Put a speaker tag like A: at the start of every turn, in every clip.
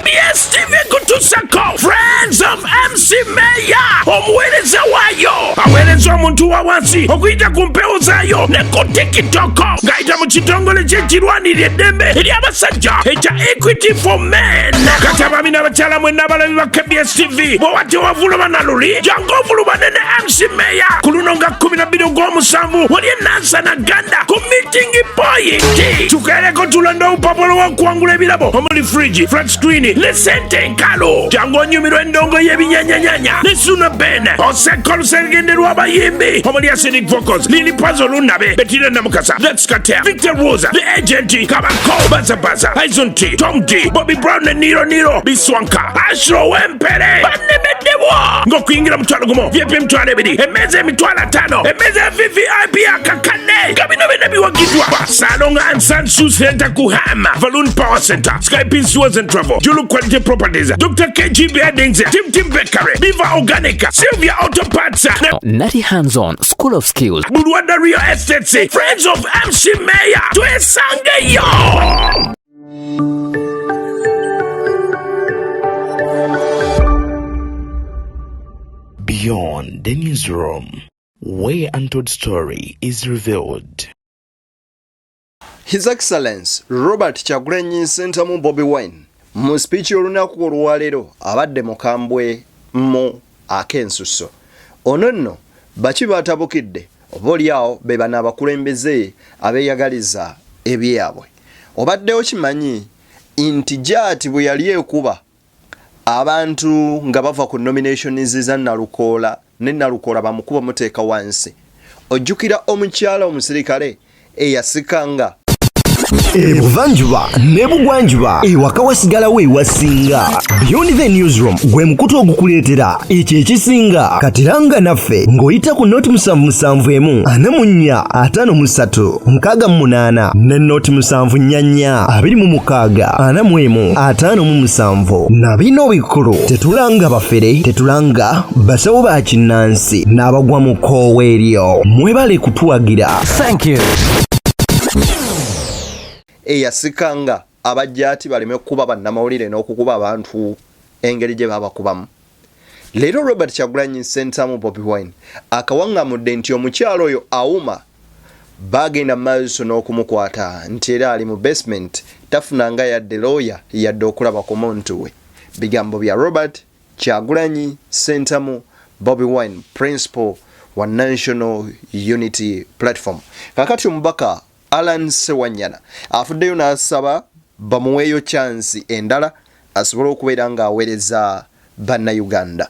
A: KBS TV kutusako Friends of MC Mayor omuweereza waayo aweereza omuntu wa wansi okuyita ku mpewo zaayo ne ku TikTok ng'ayita mu kitongole ky'ekirwanirira eddembe eri abasajja ekya Equity for Men. Kati abaami n'abakyala mwenna abalabi ba KBS TV bw'owate wavuluma na luli jangu ovulumane ne MC Mayor ku luno nga 12 Ogw'omusanvu wali Nansana Ganda ku meeting point. Tukeereko tulonda obupapula w'okuwangula ebirabo omuli fridge, flat screen ne ssente nkalo. Jangu onyumirwa endongo y'ebinyanyanyanya ne Suna Ben oseka oluserengende lw'abayimbi omuli Acidic Vocals, Lili Puzzle Lunabe, Bettina Namukasa, Let's Kater, Victor Rosa, The Agent, Kabako, Baza, Aizon T, Tom D, Bobby Brown ne Niro, Biswanka, Ashro Wempere, Banemedewo. Ng'okuyingira mutwalo gumo, VIP mutwalo ebiri, emmeeza emitwalo 5, emmeeza VVIP akakane, kabino bina biwagidwa. Salonga and Sansu Center Kuhama, Balloon Power Center, Skype Insurance and Travel, Julu Quality Properties, Dr. KG Beddings, Tim Bakery, Viva Organica, Sylvia Auto Parts,
B: Natty Hands-On, School of Skills,
A: Bulwanda Rio Estates, Friends of MC Mayor, Twesangeyo!
C: Beyond the newsroom, where untold story is revealed.
D: His Excellency Robert Kyagulanyi Ssentamu Bobi Wine mu speech olunaku olwaleero abadde mukambwe mu ak'ensusso. Ono nno baki batabukidde oba oliawo be bano abakulembeze abeeyagaliza ebyabwe. Obaddewo kimanyi nti Jaati bwe yali ekuba abantu nga bava ku nominations za Nalukoola ne Nalukoola bamukuba muteeka wansi. Ojjukira omukyala omusirikale eyasikanga
E: Ebuvanjuba nebugwanjuba ewaka wasigalawo ewasinga. Beyond the newsroom gwe mukutu ogukuleetera ekyo ekisinga katiranga naffe ng'oyita ku noti 771 44 53 ne noti 744 26 45 na bino bikulu tetulanga bafere tetulanga basawo ba kinnansi n'abagwa mu koowa eryo mwebale kutuwagira.
B: Thank you.
D: eyasikanga abajjaati baleme kuba bannamawulire n'okukuba abantu engeri gye babakubamu. Leero Robert Kyagulanyi Ssentamu Bobi Wine akawaŋŋamudde nti omukyalo oyo awuma bagenda maaso n'okumukwata nti era ali mu basement tafunanga yadde lawyer yadde okulaba ku muntu we. Bigambo bya Robert Kyagulanyi Ssentamu Bobi Wine, principal wa National Unity Platform. Kakati omubaka Alan Sewanyana afuddeyo n'asaba bamuweeyo chance endala asobole okubeera ng'aweereza bannayuganda.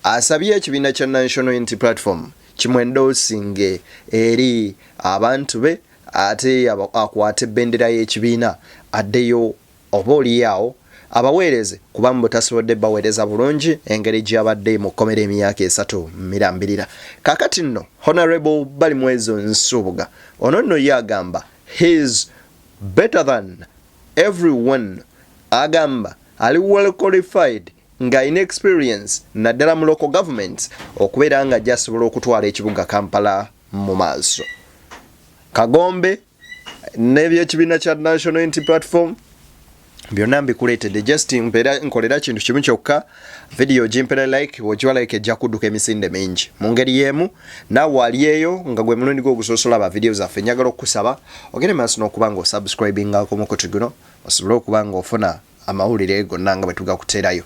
D: Asabye ekibiina kya National Unity Platform kimwendoosinge eri abantu be ate akwate ebbendera y'ekibiina addeyo oba oliawo abaweereze kuba mbu tasobodde baweereza bulungi engeri gy'abadde mu kkomera emyaka 3 mirambirira. Kakati nno Honorable Balimwezo Nsubuga ono nno ye agamba he's better than everyone. Agamba ali well qualified nga inexperience naddala mu local government okubeera nga gyasobola okutwala ekibuga Kampala mu maaso. Kagombe n'ebyekibiina kya National Unity Platform byonna mbikuleetedde just mpeera nkolera kintu kimu kyokka video gimpera like wogiwa like ejja kudduka emisinde mingi mu ngeri y'emu naawe aliyeyo nga gwe mulundi gwo ogusoosola aba video zaffe njagala okukusaba ogende maaso n'okuba nga osubscribingako mukutu guno osobole okuba nga ofuna amawulire gonna nga bwe tugakuteerayo.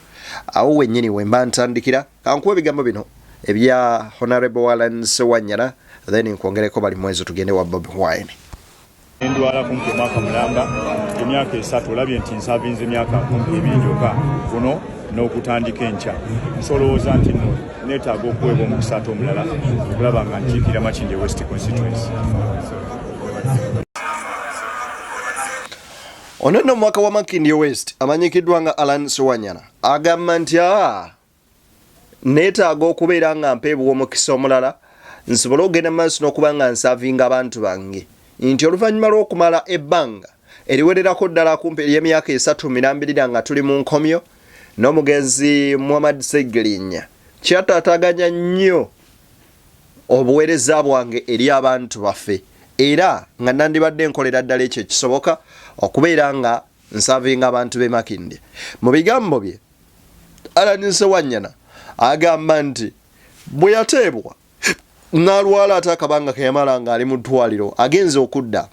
D: Awo wennyini we mba ntandikira kankuwa ebigambo bino ebya Honorable Alan Sewanyana then nkwongereko Balimwezo tugende wa Bobi Wine.
F: Ndwala kumpi mwaka mulamba emyaka 3 olabye nti nsavinze emyaka 2 gyokka kuno n'okutandika enkya nsolowooza nti nno neetaaga okuweebwa omukisa omulala okulaba nga nkiikira Makindye West constituency.
D: Ono nno mwaka wa Makindye West amanyikiddwa nga Alan Sewanyana agamba nti neetaaga okubeera nga mpeebwa omukisa omulala nsobole okugenda maaso n'okuba nga nsavinga abantu bange nti oluvannyuma lw'okumala ebbanga eriwererako ddala kumpi ery'emyaka 3 mirambirira nga tuli mu nkomyo n'omugenzi Muhammad Segirinya kyataataganya nnyo obuweereza bwange eri abantu baffe era nga nandibadde nkolera ddala ekyo kisoboka okubeera nga nsavinga abantu be Makindye. Mu bigambo bye Alan Sewanyana agamba nti bwe yateebwa n'alwala ate akabanga ke yamala ng'ali mu ddwaliro agenze okudda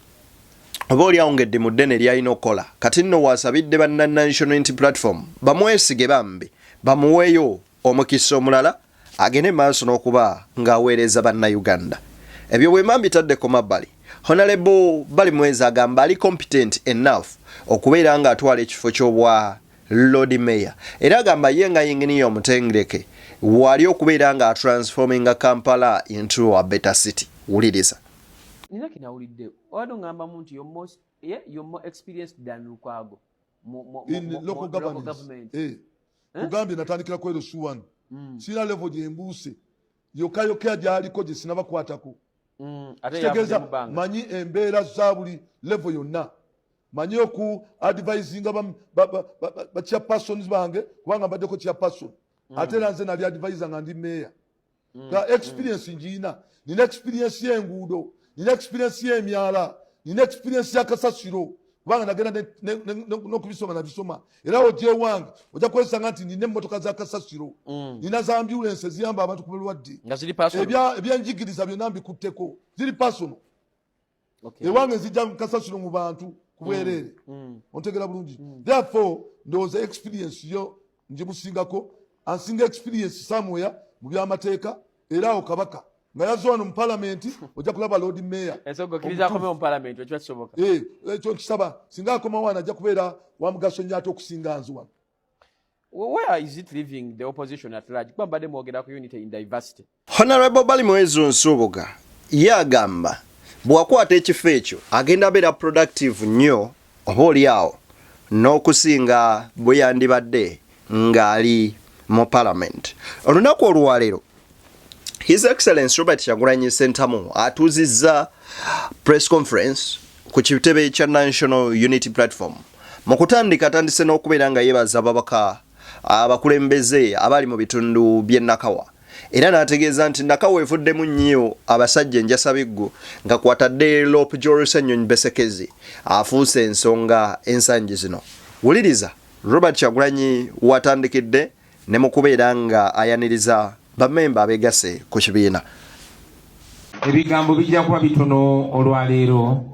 D: oba oli awongedde mu ddene lyalina okukola kati nno waasabidde banna National Unity Platform bamwesige bambi bamuweeyo omukisa omulala agende maaso n'okuba ng'aweereza banna Uganda. Ebyo bwe mambi taddeko mabbali. Honorable Balimwezi agamba ali competent enough okubeera nga atwala ekifo ky'obwa Lord Mayor. Era agamba ye nga yingini y'omutengereke wali okubeera nga transforming Kampala into a better city. Wuliriza.
G: Nina kinawulidde. Wano ngamba muntu you're more experienced than Lukwago.
H: In local government. Kugambye natandikira kwero suwan. Sina level gye mbuuse. Yoka gyaliko gye sinabakwatako. Kitegeeza manyi embeera za buli level yonna. Manyi oku advisinga ba chairpersons bange kubanga mbaddeko chairperson. Ate era nze nali advisor nga ndi mayor. Ka experience njina. Nina experience y'enguudo. Nina experience y'emyala. Nina experience ya kasasiro. Kubanga nagenda n'okubisoma nabisoma. Era ojje wange ojja kwesanga nti nina emmotoka za kasasiro. Nina za ambulance ziyamba abantu ku bulwadde.
G: Nga ziri personal.
H: Ebyenjigiriza byonna mbikutteko. Ziri personal.
G: Okay.
H: Ewange zijja kasasiro mu bantu kubwerere. Ontegera bulungi. Therefore ndowooza experience yo njibusingako. Ansinga experience somewhere mu byamateeka era okabaka. Nga yazo wano mu parliament ojja kulaba Lord Mayor.
G: Esogo kiriza kome mu parliament ekyo kisoboka.
H: Ekyo kisaba singa akoma wana ajja kubeera wa mugaso nnyo ate okusinga nzu wano.
G: Where is it leaving the opposition at large? Kwambadde mwogera ku unity in diversity.
D: Honorable Balimwezi Nsubuga ye agamba bw'akwata ekifo ekyo agenda beera productive nnyo oba oliawo n'okusinga bwe yandibadde ng'ali mu parliament. Olunaku olwaleero His Excellency Robert Kyagulanyi Ssentamu atuuzizza press conference ku kitebe kya National Unity Platform. Mu kutandika atandise n'okubeera nga yeebaza ababaka abakulembeze abali mu bitundu by'e Nakawa. Era n'ategeeza nti Nakawa evuddemu nnyo abasajja enjasabiggu nga kwatadde Lope Jorusa Nnyonyi Besekezi afuuse ensonga ensangi zino. Wuliriza Robert Kyagulanyi watandikidde ne mu kubeera nga ayaniriza bamemba abegase ku kibiina.
I: Ebigambo bijja kuba bitono olwaleero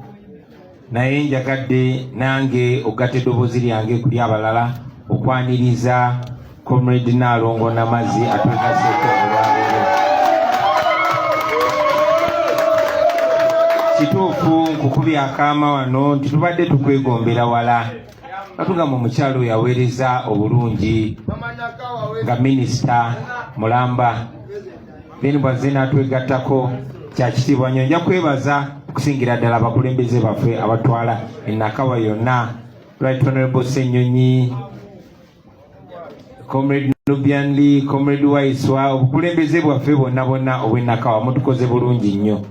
I: naye njagadde nange ogatta eddoboozi lyange kuli abalala okwaniriza Comrade Nalongo Namazi atwegaseeko olwaleero. Kituufu nkukubya akaama wano nti tubadde tukwegombera wala batugamba omukyalo oyo yaweereza obulungi nga minisita mulamba then bwazze n'atwegattako kya kitiibwa nnyo. Nja kwebaza okusingira ddala abakulembeze baffe abatwala Nakawa yonna, Right Honorable Ssennyonyi, Comrade Nubianli, Comrade Waiswa, obukulembeze bwaffe bonna obw'e Nakawa mutukoze bulungi nnyo.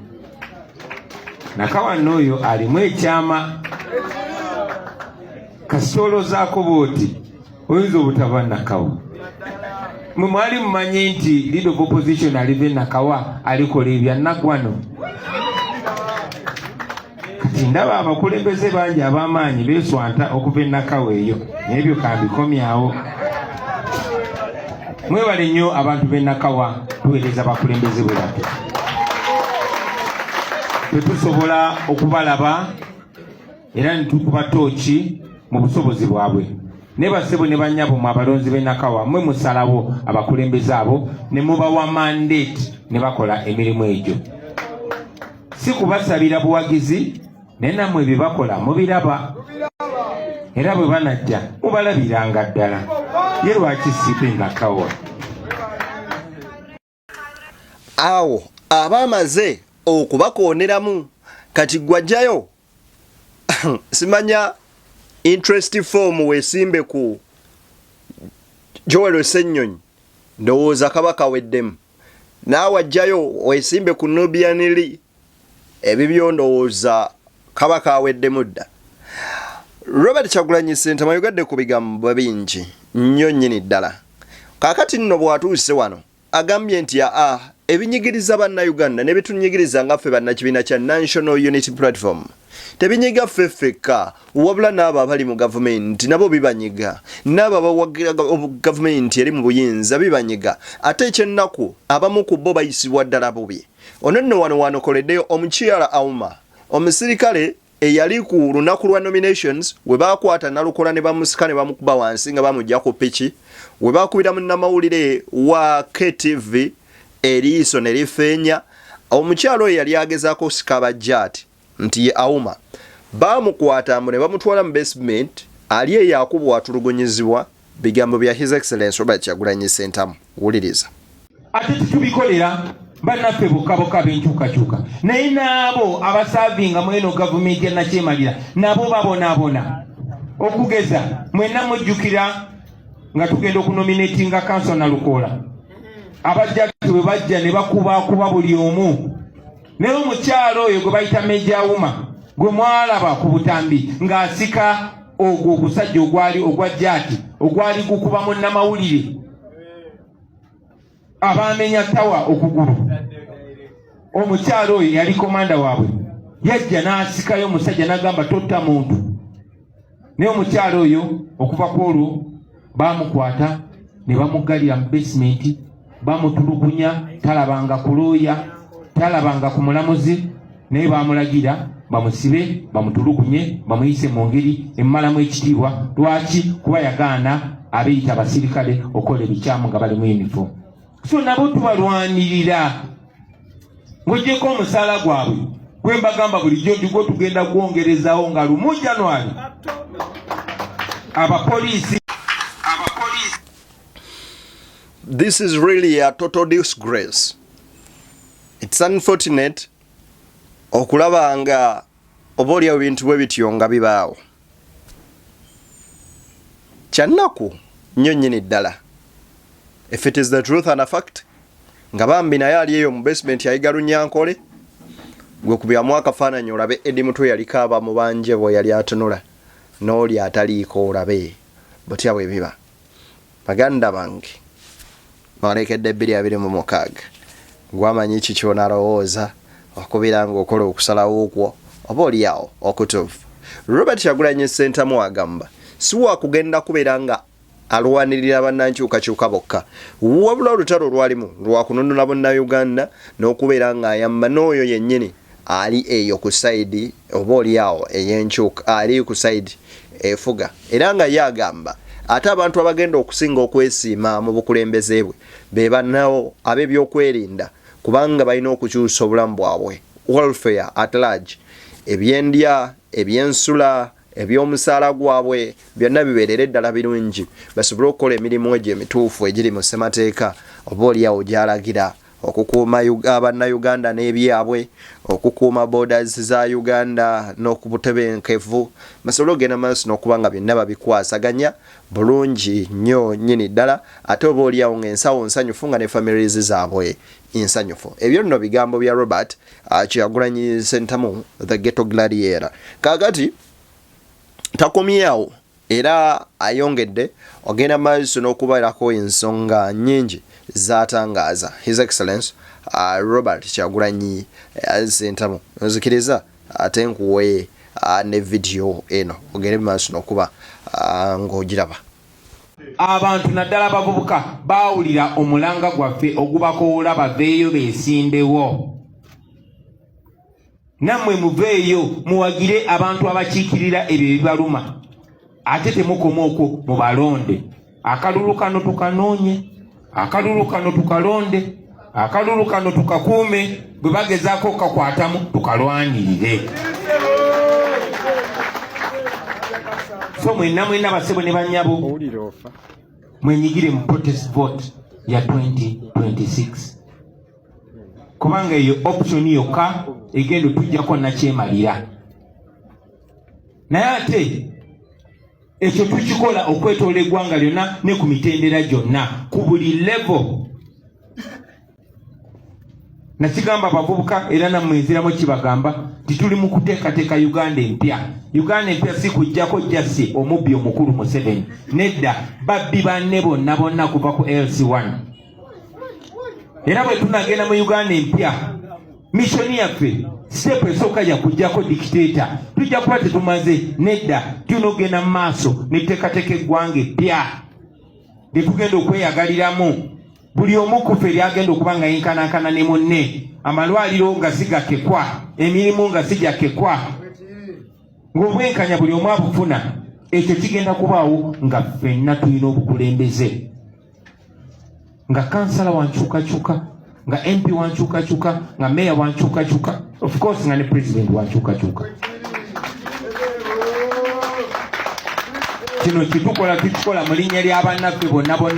I: Nakawa n'oyo alimu ekyama kasolozaako booti oyinza obutaba Nakawa. Mwe mwali mumanyi nti leader of opposition alive Nakawa alikola ebyannaku wano. Kati ndaba abakulembeze bangi ab'amaanyi beeswanta okuva e Nakawa eyo n'ebyo kambikomyawo. Mwebale nnyo abantu b'e Nakawa tuweereza abakulembeze bwe batyo. Tetusobola okubalaba era nitukuba tooki mu busobozi bwabwe. Ne basebo ne bannyabo mu abalonzi b'e Nakawa mwe musalawo abakulembeze abo ne mubawa mandate ne bakola emirimu egyo. Si kubasabira buwagizi naye nammwe bye bakola mubiraba era bwe banajja mubalabiranga ddala. Ye lwaki sibe Nakawa?
D: Awo abaamaze okubakooneramu kati gwajjayo simanya interest form wesimbe ku Joel Ssennyonyi ndowooza kabaka weddemu naawe ajjayo wesimbe ku Nubianili ebibyo ndowooza kabaka aweddemu dda. Robert Kyagulanyi Ssentamu ayogadde ku bigambo bingi nnyo nnyini ddala. Kaakati nno bw'atuuse wano agambye nti ebinyigiriza bannayuganda ne bitunyigiriza ngaffe bannakibiina kya National Unity Platform tebinyiga ffeka wabula n'abo abali mu gavumenti nabo bibanyiga n'abo abawagira gavumenti eri mu buyinza bibanyiga ate ekyennaku abamu ku bo bayisibwa ddala bubi ono nno wano wanokoleddeyo omukyala Auma omusirikale eyali ku lunaku lwa nominations we bakwata nalukola ne bamusika ne bamukuba wansi nga bamujja ku piki we bakubira munnamawulire wa KTV eriiso ne lifeenya omukyalo oyo yali agezaako osika abajjaati nti ye Auma bamukwata ne bamutwala mu basement ali eyo akubwa atulugunyizibwa bigambo bya His Excellency Robert Kyagulanyi Ssentamu wuliriza
I: ate tubikolera bannaffe bokka b'enkyukakyuka naye n'abo abasavinga mu eno gavumenti ennakyemalira nabo babonaabona okugeza mwenna mujjukira nga tugenda okunominatinga kanso na Lukoola abajjati bwe bajja ne bakuba buli omu naye omukyalo oyo gwe bayita Meja Auma gwe mwalaba ku butambi ng'asika ogwo ogusajja ogwa jjaati ogwali gukuba munnamawulire abamenya tawa okugulu omukyalo oyo yali komanda waabwe yajja n'asikayo omusajja n'agamba totta muntu naye omukyalo oyo okuva ku olwo bamukwata ne bamuggalira mu basement bamutulugunya talabanga ku looya talabanga ku mulamuzi naye bamulagira bamusibe bamutulugunye bamuyise mu ngeri emmalamu ekitiibwa lwaki kuba yagaana abeyita abasirikale okola ebikyamu nga bali mu uniform so nabo tubalwanirira ng'ogyeko omusaala gwabwe gwe mbagamba bulijjo nti gwe tugenda gwongerezaawo nga lumu January abapoliisi.
D: This is really a total disgrace. It's unfortunate okulaba nga oboolyawo bintu bwe bityo nga bibaawo kyannaku nnyo nnyini ddala. If it is the truth and a fact nga bambi naye ali eyo mu basement yayiga Lunyankole gwe kubyamu akafaananyi olabe Eddie Mutwe yaliko abamu banje bwe yali atunula n'oli ataliiko olabe butya bwe biba. Baganda bange balekedde 2026 gwamanyi ki ky'onalowooza okubira ng'okola okusalawo okwo oba oliawo okutuufu. Robert Kyagulanyi Ssentamu agamba si wakugenda kubeera nga alwanirira bannankyukakyuka bokka wabula olutalo lwalimu lwakununula bannayuganda n'okubeera nga ayamba n'oyo yennyini ali eyo ku sayidi oba oliawo ey'enkyuka ali ku sayidi efuga era nga ye agamba ate abantu abagenda okusinga okwesiima mu bukulembeze bwe be bannawo ab'ebyokwerinda kubanga balina okukyusa obulamu bwabwe welfare at large ebyendya ebyensula ebyomusaala gwabwe byonna bibeerere ddala birungi basobole okukola emirimu egyo emituufu egiri mu ssemateeka oba oliawo gyalagira okukuuma bannayuganda n'ebyabwe okukuuma borders za Uganda n'okubutebenkevu basobole okugenda maaso n'okuba nga byonna babikwasaganya bulungi nnyo nnyini ddala ate oba oliawo ng'ensawo nsanyufu nga ne families zaabwe insanyufu. Ebyo nno bigambo bya Robert Kyagulanyi Ssentamu the ghetto gladiator. Kaakati takomyeawo era ayongedde ogenda maaso n'okubeerako ensonga nnyingi zatangaaza His Excellency Robert Kyagulanyi Ssentamu. Nzikiriza ate nkuwe ne video eno ogende maaso n'okuba ng'ogiraba.
I: Abantu naddala abavubuka baawulira omulanga gwaffe ogubakoola baveeyo beesimbewo. Nammwe muveeyo muwagire abantu abakiikirira ebyo ebibaluma ate temukoma okwo mubalonde. Akalulu kano tukanoonye, akalulu kano tukalonde, akalulu kano tukakuume, bwe bagezaako okakwatamu tukalwanirire. So mwenna basebo ne bannyabo mwenyigire mu protest vote ya 2026 kubanga eyo option yokka egendo tujjako nakyemalira. Naye ate ekyo tukikola okwetoola eggwanga lyonna ne ku mitendera gyonna ku buli level. Nakigamba abavubuka era nammwe nziramu kibagamba nti tuli mu kuteekateeka Uganda empya. Uganda empya si kujjako jjasi omubbi omukulu Museveni. Nedda babbi banne bonna kuva ku LC1. era bwe tunagenda mu Uganda empya missoni yaffe step esooka ya kujjako dictator tujja kuba tetumaze nedda tulina okugenda mu maaso neteekateeka eggwanga eppya lyetugenda okweyagaliramu buli omu kufe lyagenda okuba nga yenkanankana ne munne amalwaliro nga sigakekwa emirimu nga sijakekwa ng'obwenkanya buli omu abufuna ekyo kigenda kubaawo nga ffenna tulina obukulembeze nga kansala wankyukakyuka nga MP wankyukakyuka nga meya wankyukakyuka of course nga ne president wankyukakyuka kino tukikola mu linnya ly'abannaffe bonna abo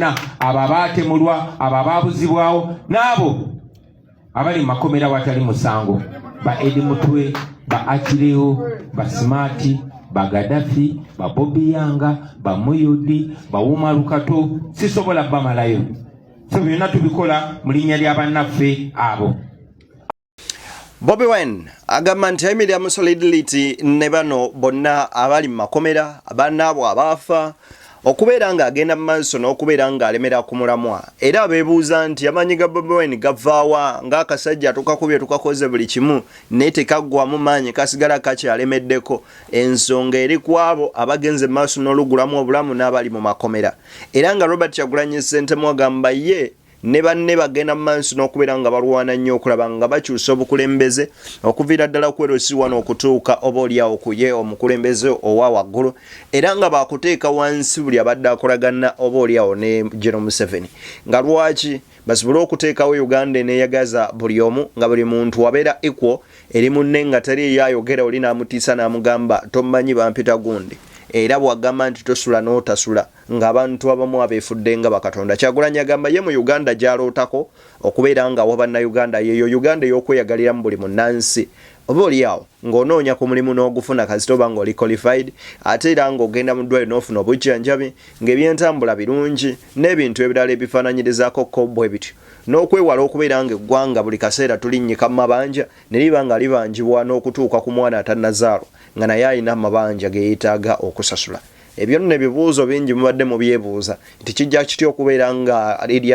I: abaatemulwa abo abaabuzibwawo n'abo abali mu makomera watali musango ba Edi Mutwe ba Akireo ba Smarti ba Gaddafi ba Bobi Yanga ba Muyudi ba Wuma Lukato sisobola bamalayo so byonna tubikola mu linnya ly'abannaffe abo.
D: Bobi Wine agamba nti ayimiridde mu solidarity ne bano bonna abali mu makomera abannaabo abaafa okubeera nga agenda mu maaso n'okubeera nga alemera ku mulamwa era beebuuza nti amanyi ga Bobi Wine gavaawa ng'akasajja tukakubye tukakoze buli kimu naye tekaggwamu maanyi kasigala kakyalemeddeko ensonga eri ku abo abagenze mu maaso n'olugulamu obulamu n'abali mu makomera era nga Robert Kyagulanyi Ssentamu agamba ye ne banne bagenda mu maaso n'okubeera nga balwana nnyo okulaba nga bakyusa obukulembeze okuviira ddala kwerosi wano okutuuka oba oliawo ku ye omukulembeze owa waggulu era nga bakuteeka wansi buli abadde akolagana oba oliawo ne Gen Muhoozi nga lwaki basobole okuteekawo Uganda eneeyagaza buli omu nga buli muntu wabeera equal eri munne nga teri yayogera oli n'amutiisa n'amugamba tomanyi bampita gundi era bwagamba nti tosula n'otasula ng'abantu abamu abeefudde nga bakatonda. Kyagulanyi agamba ye mu Uganda gyalootako okubeera nga wabannayuganda yeyo Uganda ey'okweyagaliramu buli munnansi oba oliawo ng'onoonya ku mulimu n'ogufuna kasita oba ng'oli qualified ate era ng'ogenda mu ddwaliro n'ofuna obujjanjabi ng'ebyentambula birungi n'ebintu ebirala ebifaananyirizaako ko bwe bityo n'okwewala okubeera nga eggwanga buli kaseera tulinnyika mu mabanja ne liba nga libanjibwa n'okutuuka ku mwana atannazaalwa nga naye alina amabanja ge yeetaaga okusasula. Ebyo nno ebibuuzo bingi mubadde mu byebuuza nti kijja kitya okubeera nga Idi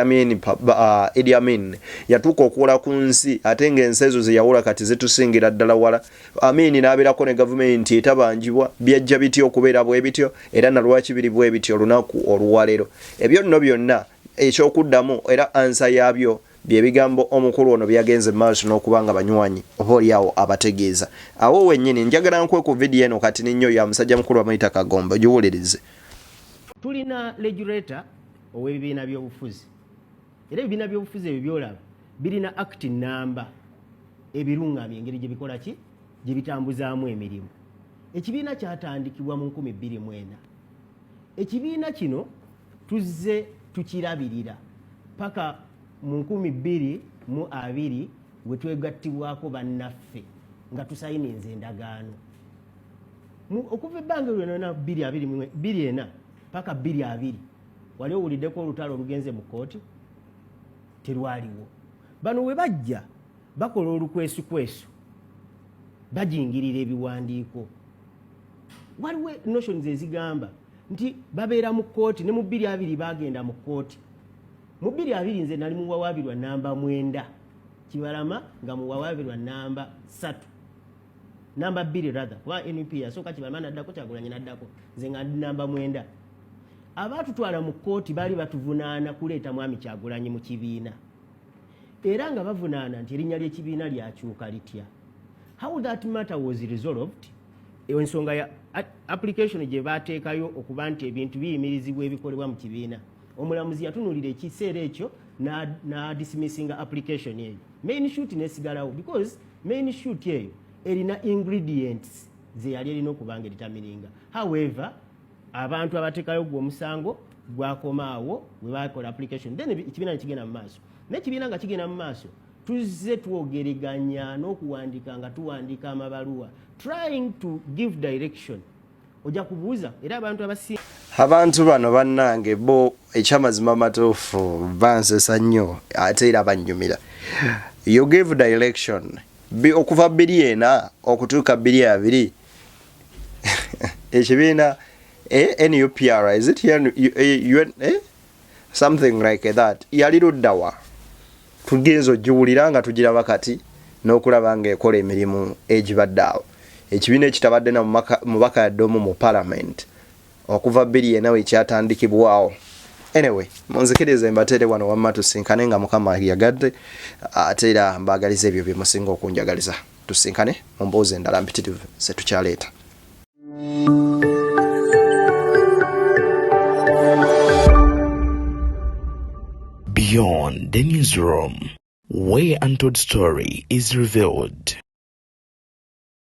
D: Amin yatuuka okuwola ku nsi ate ng'ensi ezo ze yawula kati zitusingira ddala wala. Amin n'abeerako ne gavumenti etabanjibwa byajja bitya okubeera bwe bityo era na lwaki biri bwe bityo olunaku oluwalero. Ebyo nno byonna ekyokuddamu era ansa yaabyo bye bigambo omukulu ono byagenze maaso n'okubanga banywanyi oba oliawo abategeeza. Awo wennyini njagala nkwe ku vidiyo eno kati ninnyo ya musajja mukulu Bamuyita Kagomba giwulirize.
J: Tulina regulator ow'ebibiina by'obufuzi era ebibiina by'obufuzi ebyo byolaba birina act namba ebirungamye engeri gye bikola ki gye bitambuzaamu emirimu. Ekibiina kyatandikibwa mu 2004. Ekibiina kino tuzze tukirabirira paka mu 2020 we twegattibwako bannaffe nga tusayininze endagaano okuva ebbanga lyonna 2024 paka 2020 wali owuliddeko olutalo olugenze mu kooti terwaliwo. Bano we bajja bakola olukwesukwesu bajingirira ebiwandiiko. Waliwo notions ezigamba nti babeera mu kooti ne mu 2020 bagenda mu kooti. Mu 2020 nze nali muwawaabirwa namba 9 Kibalama nga muwawaabirwa namba 3 namba 2 rather kuba NUP yasooka Kibalama naddako Kyagulanyi naddako nze nga ndi namba 9. Abaatutwala mu kooti baali batuvunaana kuleeta mwami Kyagulanyi mu kibiina era nga bavunaana nti erinnya ly'ekibiina lyakyuka litya. How that matter was resolved ensonga ya application gye baateekayo okuba nti ebintu biyimirizibwa ebikolebwa mu kibiina. Omulamuzi yatunulira ekiseera ekyo na dismissing application eyo. Main shoot nesigalawo because main shoot eyo erina ingredients ze yali erina okuba nga eritaminga. However abantu abateekayo gwe omusango gwakomaawo bwe bakola application then ekibiina nekigenda mu maaso. N'ekibiina nga kigenda mu maaso tuzze twogeraganya n'okuwandiika nga tuwandiika amabaluwa trying to give direction. Ojja kubuuza era abantu
D: bano bannange bo ekyamazima matuufu bansesa nnyo ate era bannyumira. You give direction okuva 2 okutuuka 2 ekibiina NUPR is it here something like that yali luddawa tugenzo ogiwulira nga tugiraba kati n'okulaba ng'ekola emirimu egibadde awo. Ekibiina ekitabadde na mubaka yadde omu mu parliament okuva bbiri ena wekyatandikibwawo. Anyway, munzikirize mbatere wano wamma tusinkane nga Mukama yagadde ate era mbaagaliza ebyo bye musinga okunjagaliza. Tusinkane mu mboozi endala mpitirivu ze tukyaleeta.
C: Beyond the newsroom, where untold story is revealed.